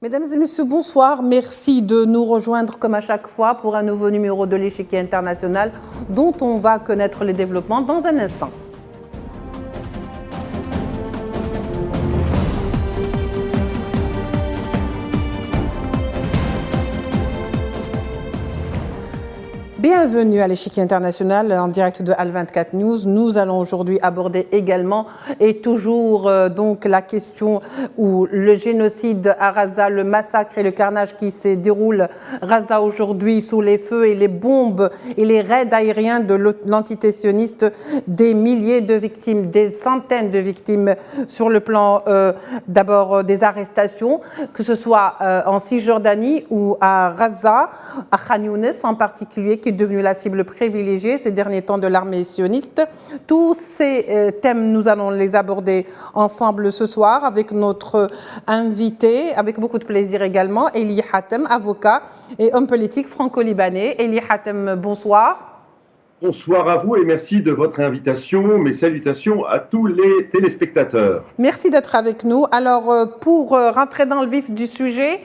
Mesdames et messieurs, bonsoir. Merci de nous rejoindre comme à chaque fois pour un nouveau numéro de l'Échiquier international dont on va connaître les développements dans un instant. Bienvenue à l'Échiquier international en direct de Al24 News. Nous allons aujourd'hui aborder également et toujours donc la question où le génocide à Gaza, le massacre et le carnage qui se déroule à Gaza aujourd'hui sous les feux et les bombes et les raids aériens de l'entité sioniste, des milliers de victimes, des centaines de victimes sur le plan d'abord des arrestations, que ce soit en Cisjordanie ou à Gaza, à Khan Younes en particulier, qui est devenue la cible privilégiée ces derniers temps de l'armée sioniste. Tous ces thèmes, nous allons les aborder ensemble ce soir avec notre invité, avec beaucoup de plaisir également, Eli Hatem, avocat et homme politique franco-libanais. Eli Hatem, bonsoir. Bonsoir à vous et merci de votre invitation. Mes salutations à tous les téléspectateurs. Merci d'être avec nous. Alors, pour rentrer dans le vif du sujet,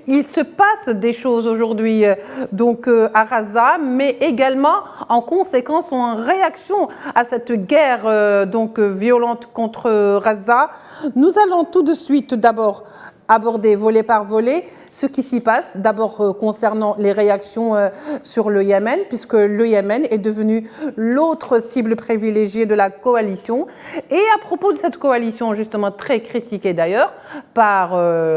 il se passe des choses aujourd'hui donc à Gaza, mais également en conséquence ou en réaction à cette guerre donc violente contre Gaza. Nous allons tout de suite d'abord aborder volet par volet ce qui s'y passe, d'abord concernant les réactions sur le Yémen, puisque le Yémen est devenu l'autre cible privilégiée de la coalition. Et à propos de cette coalition, justement très critiquée d'ailleurs par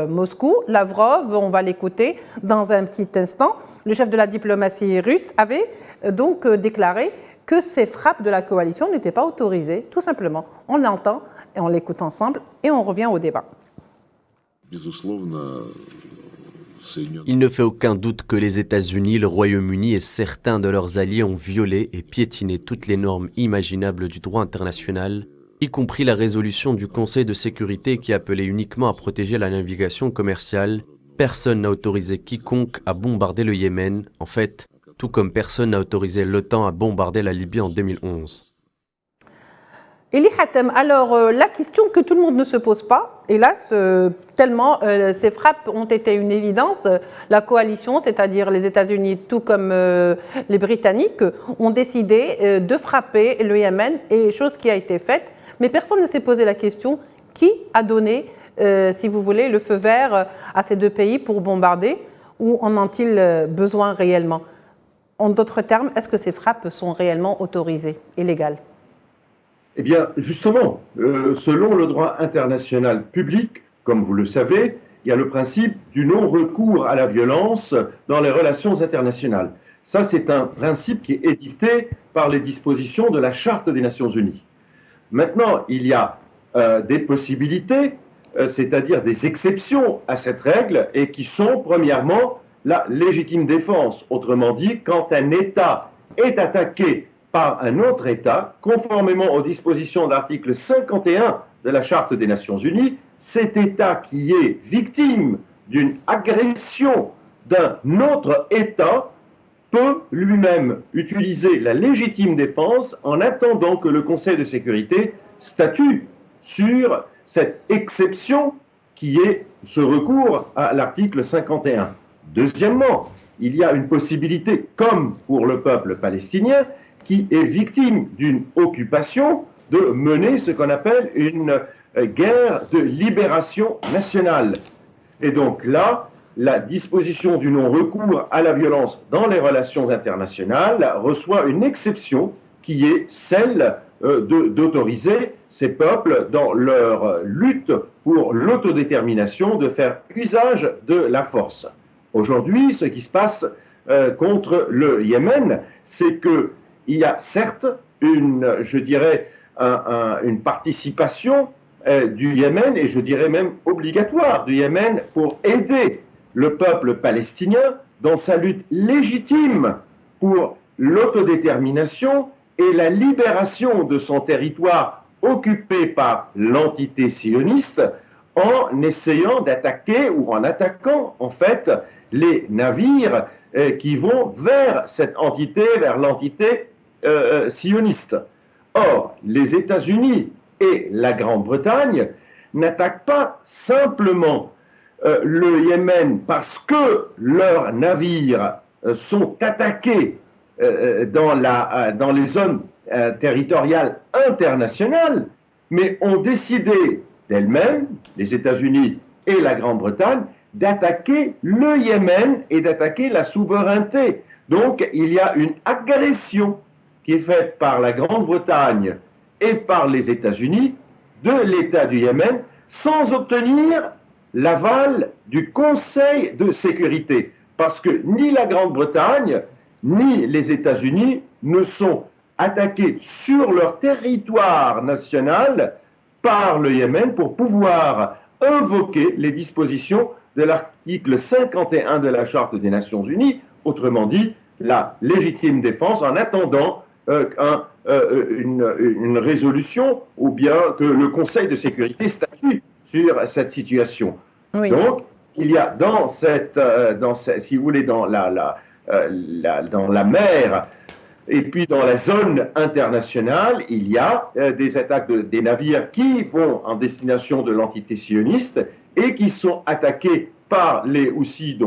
Moscou, Lavrov, on va l'écouter dans un petit instant, le chef de la diplomatie russe avait donc déclaré que ces frappes de la coalition n'étaient pas autorisées, tout simplement. On l'entend et on l'écoute ensemble et on revient au débat. Il ne fait aucun doute que les États-Unis, le Royaume-Uni et certains de leurs alliés ont violé et piétiné toutes les normes imaginables du droit international, y compris la résolution du Conseil de sécurité qui appelait uniquement à protéger la navigation commerciale. Personne n'a autorisé quiconque à bombarder le Yémen, en fait, tout comme personne n'a autorisé l'OTAN à bombarder la Libye en 2011. Eli Hatem, alors la question que tout le monde ne se pose pas, hélas, tellement ces frappes ont été une évidence, la coalition, c'est-à-dire les États-Unis tout comme les Britanniques, ont décidé de frapper le Yémen, et chose qui a été faite, mais personne ne s'est posé la question, qui a donné, si vous voulez, le feu vert à ces deux pays pour bombarder, ou en ont-ils besoin réellement? En d'autres termes, est-ce que ces frappes sont réellement autorisées et légales? Eh bien, justement, selon le droit international public, comme vous le savez, il y a le principe du non-recours à la violence dans les relations internationales. Ça, c'est un principe qui est édicté par les dispositions de la Charte des Nations Unies. Maintenant, il y a des possibilités, c'est-à-dire des exceptions à cette règle, et qui sont, premièrement, la légitime défense. Autrement dit, quand un État est attaqué par un autre État, conformément aux dispositions de l'article 51 de la Charte des Nations Unies, cet État qui est victime d'une agression d'un autre État peut lui-même utiliser la légitime défense en attendant que le Conseil de sécurité statue sur cette exception qui est ce recours à l'article 51. Deuxièmement, il y a une possibilité, comme pour le peuple palestinien, qui est victime d'une occupation, de mener ce qu'on appelle une guerre de libération nationale. Et donc là, la disposition du non-recours à la violence dans les relations internationales reçoit une exception qui est celle d'autoriser ces peuples dans leur lutte pour l'autodétermination de faire usage de la force. Aujourd'hui, ce qui se passe contre le Yémen, c'est que il y a certes je dirais, une participation du Yémen, et je dirais même obligatoire du Yémen, pour aider le peuple palestinien dans sa lutte légitime pour l'autodétermination et la libération de son territoire occupé par l'entité sioniste, en essayant d'attaquer ou en attaquant en fait les navires qui vont vers cette entité, vers l'entité sioniste. Or, les États-Unis et la Grande-Bretagne n'attaquent pas simplement le Yémen, parce que leurs navires sont attaqués dans les zones territoriales internationales, mais ont décidé d'elles-mêmes, les États-Unis et la Grande-Bretagne, d'attaquer le Yémen et d'attaquer la souveraineté. Donc il y a une agression qui est faite par la Grande-Bretagne et par les États-Unis de l'État du Yémen sans obtenir l'aval du Conseil de sécurité. Parce que ni la Grande-Bretagne ni les États-Unis ne sont attaqués sur leur territoire national par le Yémen pour pouvoir invoquer les dispositions de l'article 51 de la Charte des Nations Unies, autrement dit, la légitime défense en attendant une résolution ou bien que le Conseil de sécurité statue sur cette situation. Oui. Donc, il y a si vous voulez, dans la mer et puis dans la zone internationale, il y a des attaques des navires qui vont en destination de l'entité sioniste et qui sont attaqués par les Houthis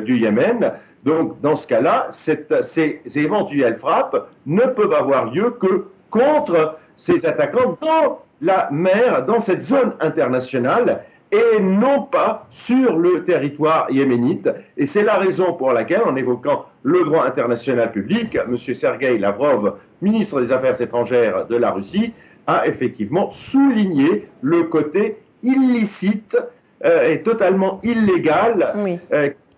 du Yémen. Donc, dans ce cas-là, ces éventuelles frappes ne peuvent avoir lieu que contre ces attaquants dans la mer, dans cette zone internationale, et non pas sur le territoire yéménite. Et c'est la raison pour laquelle, en évoquant le droit international public, M. Sergueï Lavrov, ministre des Affaires étrangères de la Russie, a effectivement souligné le côté illicite et totalement illégal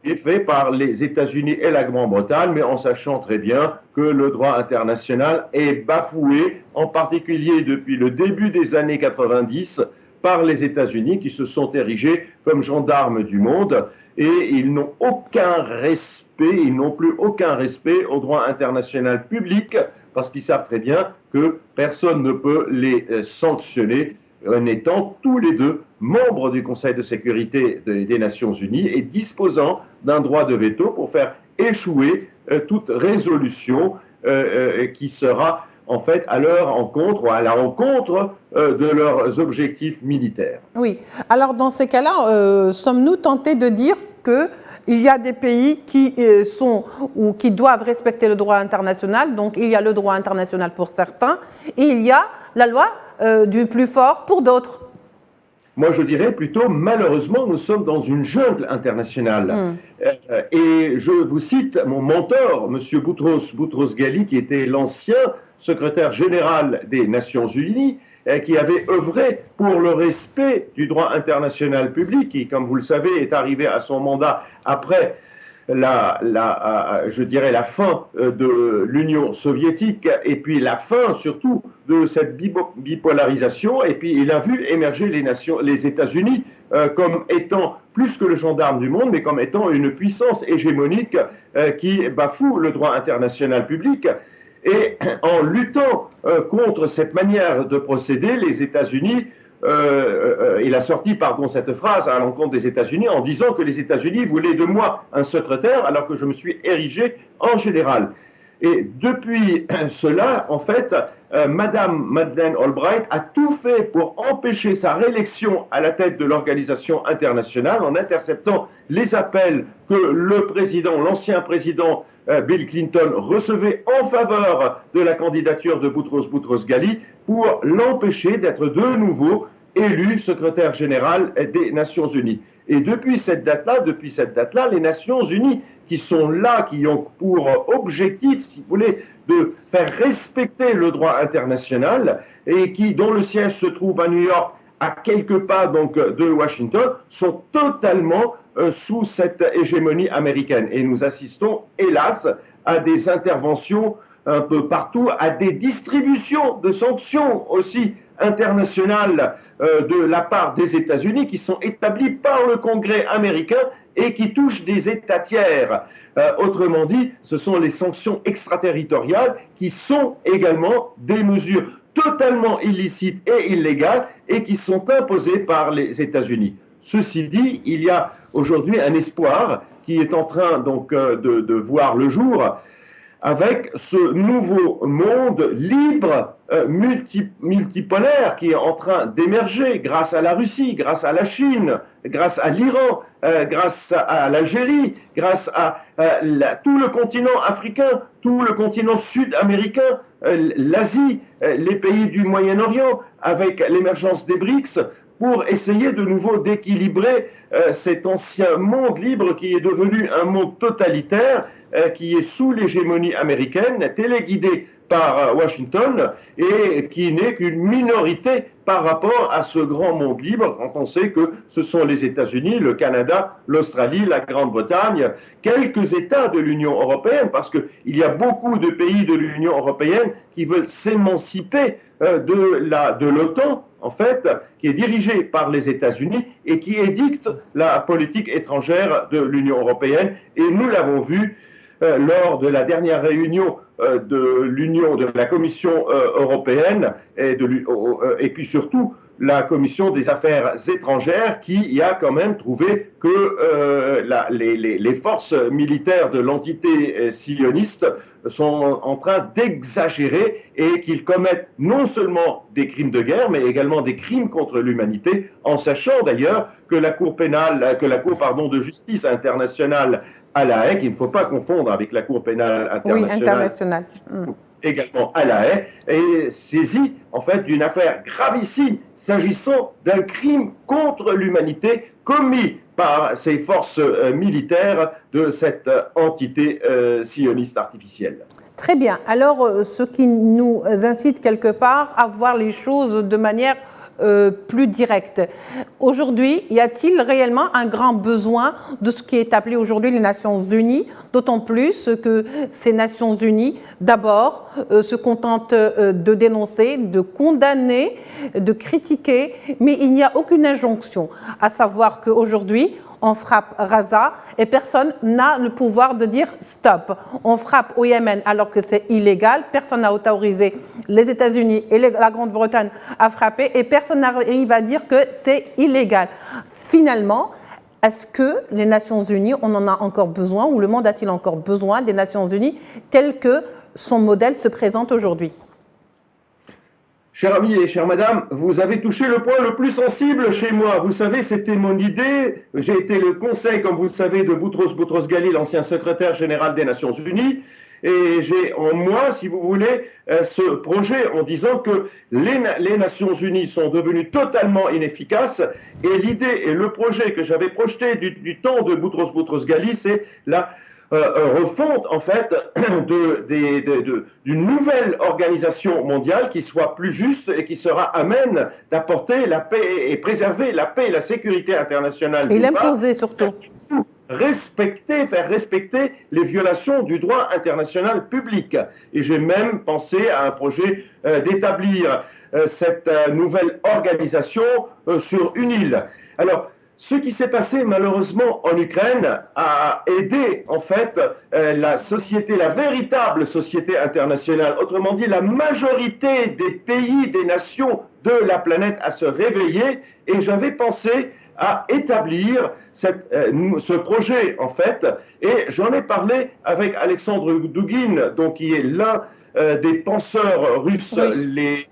qui est fait par les États-Unis et la Grande-Bretagne, mais en sachant très bien que le droit international est bafoué, en particulier depuis le début des années 90, par les États-Unis qui se sont érigés comme gendarmes du monde et ils n'ont aucun respect, ils n'ont plus aucun respect au droit international public parce qu'ils savent très bien que personne ne peut les sanctionner en étant tous les deux membres du Conseil de sécurité des Nations Unies et disposant d'un droit de veto pour faire échouer toute résolution qui sera en fait à leur encontre ou à la rencontre de leurs objectifs militaires. Oui, alors dans ces cas-là, sommes-nous tentés de dire qu'il y a des pays qui sont ou qui doivent respecter le droit international, donc il y a le droit international pour certains, et il y a la loi du plus fort pour d'autres? Moi, je dirais plutôt, malheureusement, nous sommes dans une jungle internationale. Et je vous cite mon mentor, M. Boutros-Ghali, qui était l'ancien secrétaire général des Nations Unies, qui avait œuvré pour le respect du droit international public, qui, comme vous le savez, est arrivé à son mandat après je dirais la fin de l'Union soviétique et puis la fin surtout de cette bipolarisation, et puis il a vu émerger les États-Unis comme étant plus que le gendarme du monde, mais comme étant une puissance hégémonique qui bafoue le droit international public. Et en luttant contre cette manière de procéder, les États-Unis il a sorti cette phrase à l'encontre des États-Unis en disant que les États-Unis voulaient de moi un secrétaire alors que je me suis érigé en général. Et depuis cela, en fait, Madame Madeleine Albright a tout fait pour empêcher sa réélection à la tête de l'organisation internationale en interceptant les appels que l'ancien président Bill Clinton recevait en faveur de la candidature de Boutros-Ghali pour l'empêcher d'être de nouveau élu secrétaire général des Nations Unies. Et depuis cette date-là, les Nations Unies, qui sont là, qui ont pour objectif, si vous voulez, de faire respecter le droit international et dont le siège se trouve à New York, à quelques pas donc de Washington, sont totalement sous cette hégémonie américaine. Et nous assistons, hélas, à des interventions un peu partout, à des distributions de sanctions aussi internationales de la part des États-Unis qui sont établies par le Congrès américain et qui touchent des États tiers. Autrement dit, ce sont les sanctions extraterritoriales qui sont également des mesures totalement illicites et illégales et qui sont imposées par les États-Unis. Ceci dit, il y a aujourd'hui un espoir qui est en train donc de voir le jour avec ce nouveau monde libre, multipolaire, qui est en train d'émerger grâce à la Russie, grâce à la Chine, grâce à l'Iran, grâce à l'Algérie, grâce à tout le continent africain, tout le continent sud-américain, l'Asie, les pays du Moyen-Orient, avec l'émergence des BRICS, pour essayer de nouveau d'équilibrer cet ancien monde libre qui est devenu un monde totalitaire, qui est sous l'hégémonie américaine, téléguidé par Washington et qui n'est qu'une minorité par rapport à ce grand monde libre, quand on sait que ce sont les États-Unis, le Canada, l'Australie, la Grande-Bretagne, quelques États de l'Union européenne, parce qu'il y a beaucoup de pays de l'Union européenne qui veulent s'émanciper de l'OTAN, en fait, qui est dirigée par les États-Unis et qui édicte la politique étrangère de l'Union européenne. Et nous l'avons vu lors de la dernière réunion de la Commission européenne et puis surtout la Commission des affaires étrangères qui a quand même trouvé que les forces militaires de l'entité sioniste sont en train d'exagérer et qu'ils commettent non seulement des crimes de guerre, mais également des crimes contre l'humanité, en sachant d'ailleurs que la Cour de justice internationale à La Haye, qu'il ne faut pas confondre avec la Cour pénale internationale. Également à La Haye, est saisie en fait d'une affaire gravissime s'agissant d'un crime contre l'humanité commis par ces forces militaires de cette entité sioniste artificielle. Très bien. Alors, ce qui nous incite quelque part à voir les choses de manière plus directe. Aujourd'hui, y a-t-il réellement un grand besoin de ce qui est appelé aujourd'hui les Nations Unies, d'autant plus que ces Nations Unies, d'abord, se contentent de dénoncer, de condamner, de critiquer, mais il n'y a aucune injonction, à savoir qu'aujourd'hui, on frappe Gaza et personne n'a le pouvoir de dire stop. On frappe au Yémen alors que c'est illégal, personne n'a autorisé les États-Unis et la Grande-Bretagne à frapper et personne n'arrive à dire que c'est illégal. Finalement, est-ce que les Nations Unies, on en a encore besoin ou le monde a-t-il encore besoin des Nations Unies tel que son modèle se présente aujourd'hui ? Cher ami et chère madame, vous avez touché le point le plus sensible chez moi. Vous savez, c'était mon idée. J'ai été le conseil, comme vous le savez, de Boutros-Boutros-Ghali, l'ancien secrétaire général des Nations Unies. Et j'ai en moi, si vous voulez, ce projet en disant que les Nations Unies sont devenues totalement inefficaces. Et l'idée et le projet que j'avais projeté du temps de Boutros-Boutros-Ghali, c'est la refonte en fait d'une nouvelle organisation mondiale qui soit plus juste et qui sera amène d'apporter la paix et préserver la paix et la sécurité internationale. Et l'imposer surtout. Faire respecter les violations du droit international public. Et j'ai même pensé à un projet d'établir cette nouvelle organisation sur une île. Alors, ce qui s'est passé malheureusement en Ukraine a aidé en fait la véritable société internationale, autrement dit la majorité des pays, des nations de la planète à se réveiller, et j'avais pensé à établir ce projet en fait, et j'en ai parlé avec Alexandre Dugin, donc qui est l'un des penseurs russes les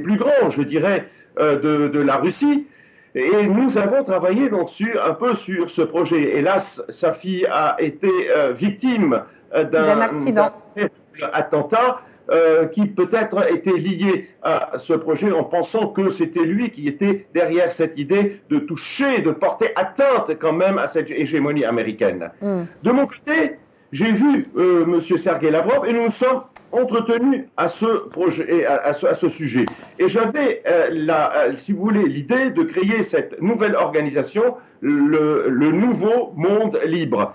plus grands, je dirais, de la Russie. Et nous avons travaillé donc un peu sur ce projet. Hélas, sa fille a été victime d'un accident, attentat qui peut-être était lié à ce projet en pensant que c'était lui qui était derrière cette idée de toucher, de porter atteinte quand même à cette hégémonie américaine. De mon côté, j'ai vu M. Sergei Lavrov et nous nous sommes entretenus à ce projet, à ce sujet. Et j'avais, si vous voulez, l'idée de créer cette nouvelle organisation, le nouveau monde libre.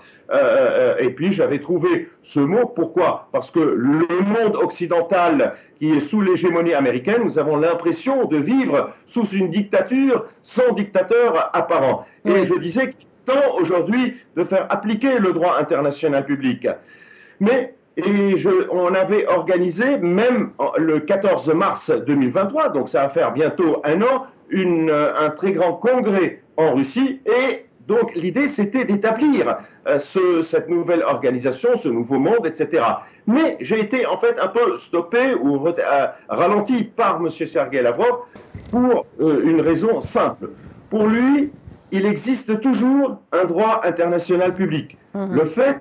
Et puis j'avais trouvé ce mot, pourquoi ? Parce que le monde occidental qui est sous l'hégémonie américaine, nous avons l'impression de vivre sous une dictature sans dictateur apparent. Et je disais qu'il est temps aujourd'hui de faire appliquer le droit international public. On avait organisé, même le 14 mars 2023, donc ça va faire bientôt un an, un très grand congrès en Russie, et Donc l'idée, c'était d'établir cette nouvelle organisation, ce nouveau monde, etc. Mais j'ai été en fait un peu stoppé ou ralenti par M. Sergei Lavrov pour une raison simple. Pour lui, il existe toujours un droit international public. Le fait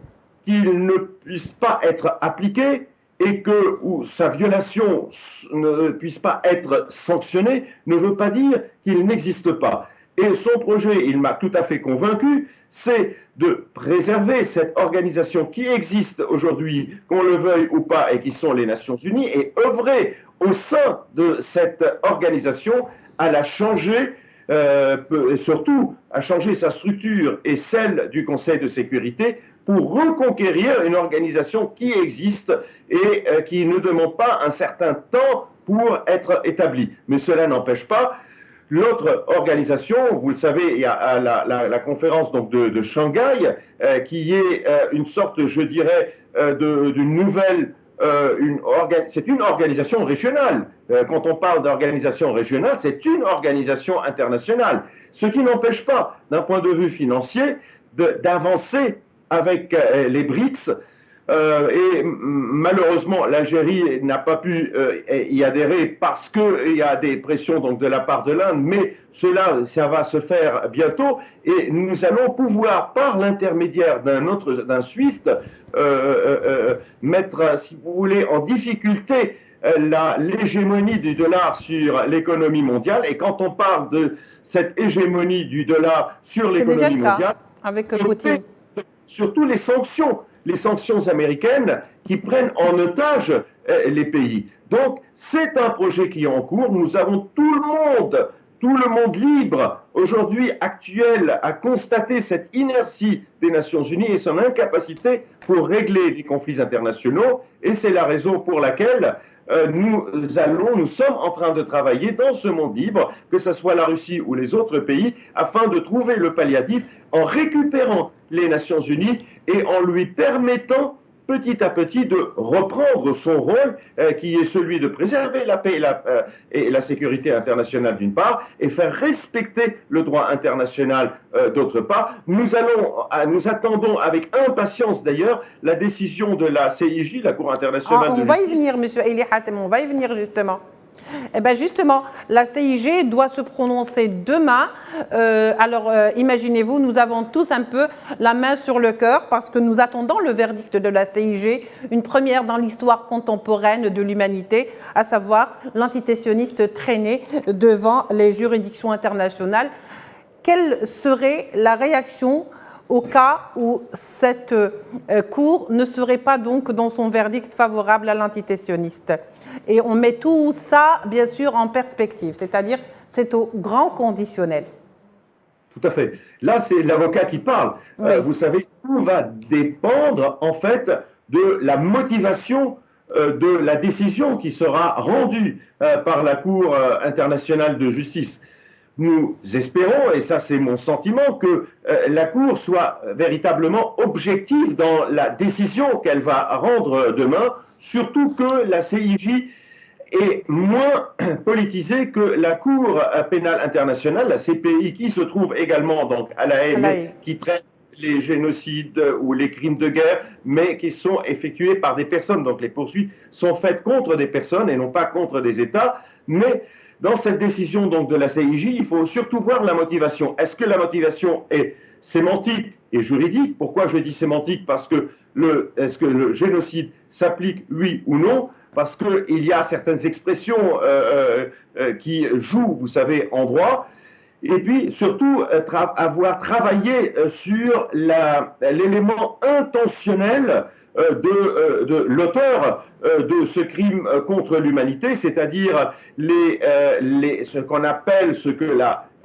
qu'il ne puisse pas être appliqué et que sa violation ne puisse pas être sanctionnée ne veut pas dire qu'il n'existe pas. Et son projet, il m'a tout à fait convaincu, c'est de préserver cette organisation qui existe aujourd'hui, qu'on le veuille ou pas, et qui sont les Nations Unies, et œuvrer au sein de cette organisation à la changer, et surtout à changer sa structure et celle du Conseil de sécurité pour reconquérir une organisation qui existe et qui ne demande pas un certain temps pour être établie. Mais cela n'empêche pas l'autre organisation, vous le savez, il y a la conférence donc de Shanghai, qui est une sorte, je dirais, d'une nouvelle... c'est une organisation régionale. Quand on parle d'organisation régionale, c'est une organisation internationale. Ce qui n'empêche pas, d'un point de vue financier, d'avancer avec les BRICS. Et malheureusement, l'Algérie n'a pas pu y adhérer parce qu'il y a des pressions donc, de la part de l'Inde, mais ça va se faire bientôt et nous allons pouvoir, par l'intermédiaire d'un SWIFT, mettre, si vous voulez, en difficulté l'hégémonie du dollar sur l'économie mondiale. Et quand on parle de cette hégémonie du dollar sur l'économie mondiale, avec Poutine. Surtout les sanctions américaines qui prennent en otage les pays. Donc, c'est un projet qui est en cours. Nous avons tout le monde libre, aujourd'hui actuel, à constater cette inertie des Nations Unies et son incapacité pour régler des conflits internationaux. Et c'est la raison pour laquelle nous sommes en train de travailler dans ce monde libre, que ce soit la Russie ou les autres pays, afin de trouver le palliatif en récupérant les Nations Unies et en lui permettant petit à petit de reprendre son rôle qui est celui de préserver la paix et la sécurité internationale d'une part et faire respecter le droit international d'autre part. Nous attendons avec impatience d'ailleurs la décision de la CIJ, la Cour internationale de justice. On va y venir, M. Elie Hatem, on va y venir justement. Eh bien justement, la CIJ doit se prononcer demain. Imaginez-vous, nous avons tous un peu la main sur le cœur parce que nous attendons le verdict de la CIJ, une première dans l'histoire contemporaine de l'humanité, à savoir l'antitétionniste traîné devant les juridictions internationales. Quelle serait la réaction au cas où cette Cour ne serait pas donc dans son verdict favorable à l'antitétionniste? Et on met tout ça, bien sûr, en perspective, c'est-à-dire c'est au grand conditionnel. Tout à fait. Là, c'est l'avocat qui parle. Oui. Vous savez, tout va dépendre, en fait, de la motivation de la décision qui sera rendue par la Cour internationale de justice. Nous espérons, et ça c'est mon sentiment, que la Cour soit véritablement objective dans la décision qu'elle va rendre demain, surtout que la CIJ est moins politisée que la Cour pénale internationale, la CPI, qui se trouve également donc à La Haye, mais qui traite les génocides ou les crimes de guerre, mais qui sont effectués par des personnes. Donc les poursuites sont faites contre des personnes et non pas contre des États, mais dans cette décision donc, de la CIJ, il faut surtout voir la motivation. Est-ce que la motivation est sémantique et juridique? Pourquoi je dis sémantique? Parce que est-ce que le génocide s'applique, oui ou non? Parce qu'il y a certaines expressions qui jouent, vous savez, en droit. Et puis, surtout, avoir travaillé sur l'élément intentionnel de l'auteur de ce crime contre l'humanité, c'est-à-dire ce qu'on appelle, ce que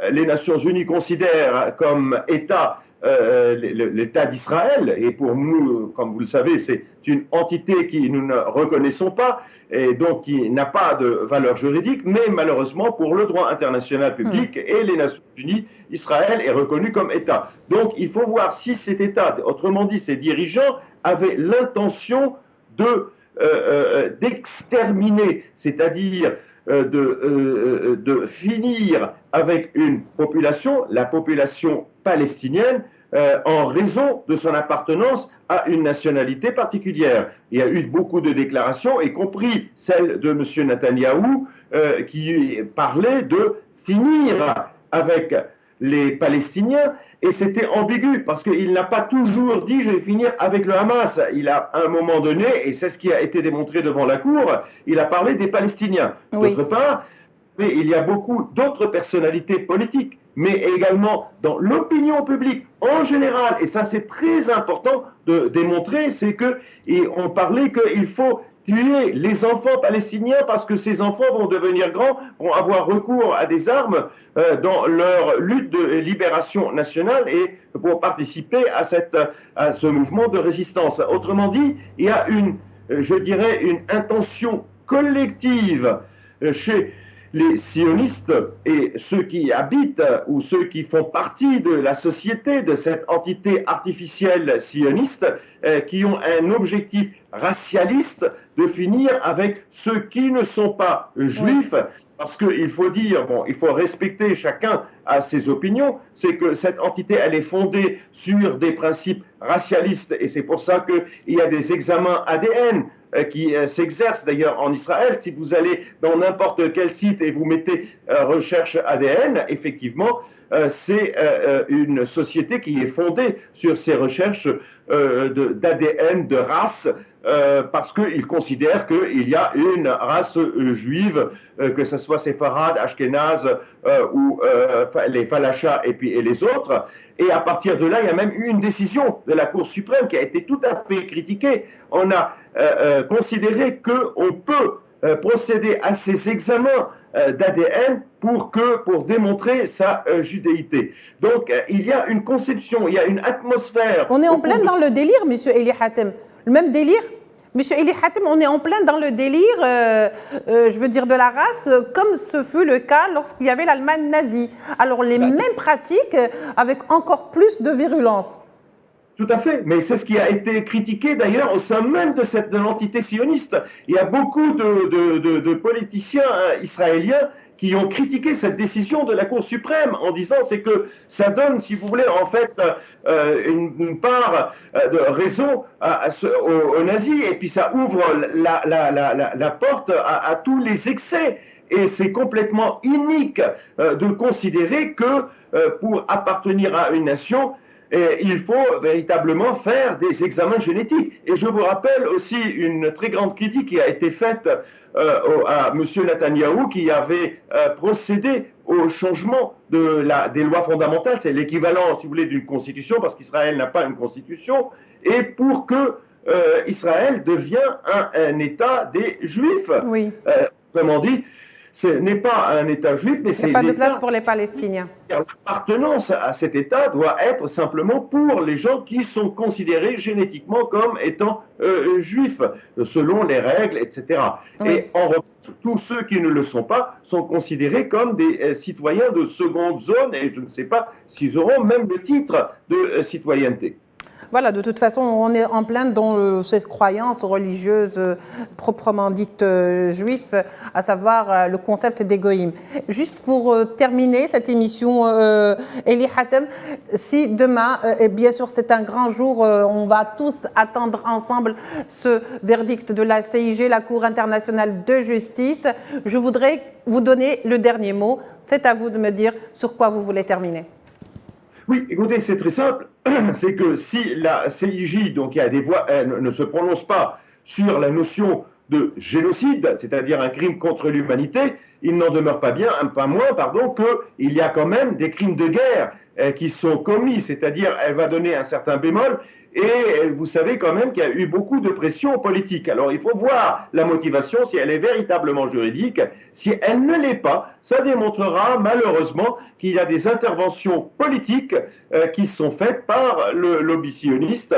les Nations Unies considèrent comme État, l'État d'Israël, et pour nous, comme vous le savez, c'est une entité que nous ne reconnaissons pas, et donc qui n'a pas de valeur juridique, mais malheureusement, pour le droit international public et les Nations Unies, Israël est reconnu comme État. Donc il faut voir si cet État, autrement dit ses dirigeants, avaient l'intention d'exterminer, c'est-à-dire de finir avec une population, la population palestinienne, en raison de son appartenance à une nationalité particulière. Il y a eu beaucoup de déclarations, y compris celle de M. Netanyahou, qui parlait de finir avec les Palestiniens, et c'était ambigu, parce qu'il n'a pas toujours dit « je vais finir avec le Hamas ». Il a, à un moment donné, et c'est ce qui a été démontré devant la Cour, il a parlé des Palestiniens. Oui. D'autre part, il y a beaucoup d'autres personnalités politiques, mais également dans l'opinion publique en général, et ça c'est très important de démontrer, c'est qu'on parlait qu'il faut tuer les enfants palestiniens parce que ces enfants vont devenir grands, vont avoir recours à des armes dans leur lutte de libération nationale et pour participer à ce mouvement de résistance. Autrement dit, il y a je dirais, une intention collective chez les sionistes et ceux qui habitent ou ceux qui font partie de la société, de cette entité artificielle sioniste, qui ont un objectif racialiste de finir avec ceux qui ne sont pas juifs. Oui. Parce qu'il faut dire, bon, il faut respecter chacun à ses opinions, c'est que cette entité, elle est fondée sur des principes racialistes et c'est pour ça qu'il y a des examens ADN qui s'exercent d'ailleurs en Israël. Si vous allez dans n'importe quel site et vous mettez recherche ADN, effectivement, c'est une société qui est fondée sur ces recherches d'ADN, de race, parce qu'ils considèrent qu'il y a une race juive, que ce soit séfarade, ashkénaze ou les falachas et les autres. Et à partir de là, il y a même eu une décision de la Cour suprême qui a été tout à fait critiquée. On a considéré qu'on peut procéder à ces examens d'ADN pour démontrer sa judéité. Donc, il y a une conception, il y a une atmosphère. On est en plein dans le délire, monsieur Eli Hatem. Le même délire, monsieur Eli Hatem, on est en plein dans le délire, je veux dire, de la race, comme ce fut le cas lorsqu'il y avait l'Allemagne nazie. Alors, les mêmes pratiques avec encore plus de virulence. Tout à fait, mais c'est ce qui a été critiqué d'ailleurs au sein même de l'entité sioniste. Il y a beaucoup de politiciens israéliens qui ont critiqué cette décision de la Cour suprême en disant c'est que ça donne, si vous voulez, en fait, une part de raison aux nazis et puis ça ouvre la porte à tous les excès. Et c'est complètement inique de considérer que pour appartenir à une nation, il faut véritablement faire des examens génétiques. Et je vous rappelle aussi une très grande critique qui a été faite à M. Netanyahou qui avait procédé au changement des lois fondamentales. C'est l'équivalent, si vous voulez, d'une constitution, parce qu'Israël n'a pas une constitution, et pour que Israël devienne un État des Juifs. Oui. Autrement dit, ce n'est pas un État juif, mais c'est pas de place pour les Palestiniens. L'appartenance à cet État doit être simplement pour les gens qui sont considérés génétiquement comme étant juifs, selon les règles, etc. Oui. Et en revanche, tous ceux qui ne le sont pas sont considérés comme des citoyens de seconde zone, et je ne sais pas s'ils auront même le titre de citoyenneté. Voilà, de toute façon, on est en plein dans cette croyance religieuse proprement dite juive, à savoir le concept d'égoïme. Juste pour terminer cette émission, Eli Hatem, si demain, et bien sûr c'est un grand jour, on va tous attendre ensemble ce verdict de la CIG, la Cour internationale de justice, je voudrais vous donner le dernier mot. C'est à vous de me dire sur quoi vous voulez terminer. Oui, écoutez, c'est très simple. C'est que si la CIJ, donc il y a des voix, ne se prononce pas sur la notion de génocide, c'est-à-dire un crime contre l'humanité, il n'en demeure pas moins, qu'il y a quand même des crimes de guerre qui sont commis, c'est-à-dire elle va donner un certain bémol. Et vous savez quand même qu'il y a eu beaucoup de pression politique. Alors il faut voir la motivation, si elle est véritablement juridique. Si elle ne l'est pas, ça démontrera malheureusement qu'il y a des interventions politiques qui sont faites par le lobby sioniste,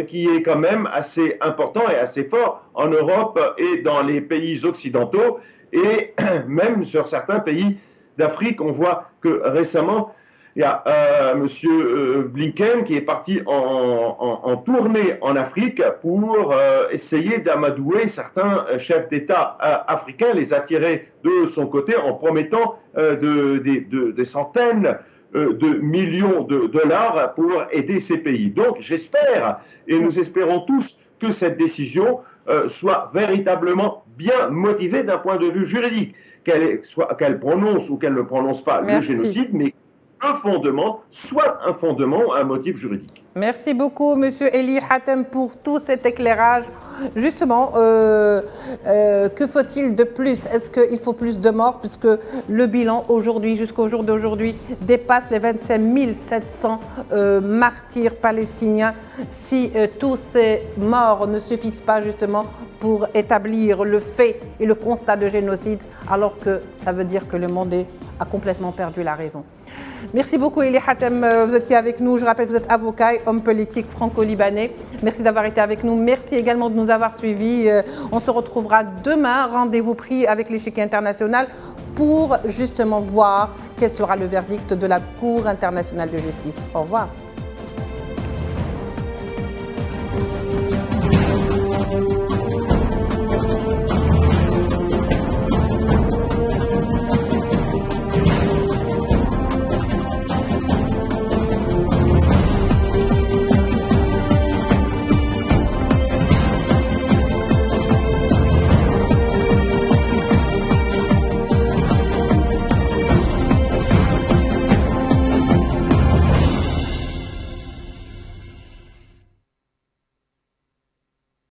qui est quand même assez important et assez fort en Europe et dans les pays occidentaux. Et même sur certains pays d'Afrique, on voit que récemment, Il y a Monsieur Blinken qui est parti en tournée en Afrique pour essayer d'amadouer certains chefs d'État africains, les attirer de son côté en promettant des centaines de millions de dollars pour aider ces pays. Donc j'espère, et nous espérons tous, que cette décision soit véritablement bien motivée d'un point de vue juridique, qu'elle prononce ou qu'elle ne prononce pas le génocide, mais un fondement, soit un fondement, un motif juridique. Merci beaucoup, Monsieur Eli Hatem, pour tout cet éclairage. Justement, que faut-il de plus? Est-ce qu'il faut plus de morts? Puisque le bilan aujourd'hui, jusqu'au jour d'aujourd'hui, dépasse les 25 700 martyrs palestiniens. Si tous ces morts ne suffisent pas justement pour établir le fait et le constat de génocide, alors que ça veut dire que le monde a complètement perdu la raison. Merci beaucoup Eli Hatem, vous étiez avec nous. Je rappelle que vous êtes avocat et homme politique franco-libanais. Merci d'avoir été avec nous. Merci également de nous avoir suivis. On se retrouvera demain. Rendez-vous pris avec l'échiquier international pour justement voir quel sera le verdict de la Cour internationale de justice. Au revoir.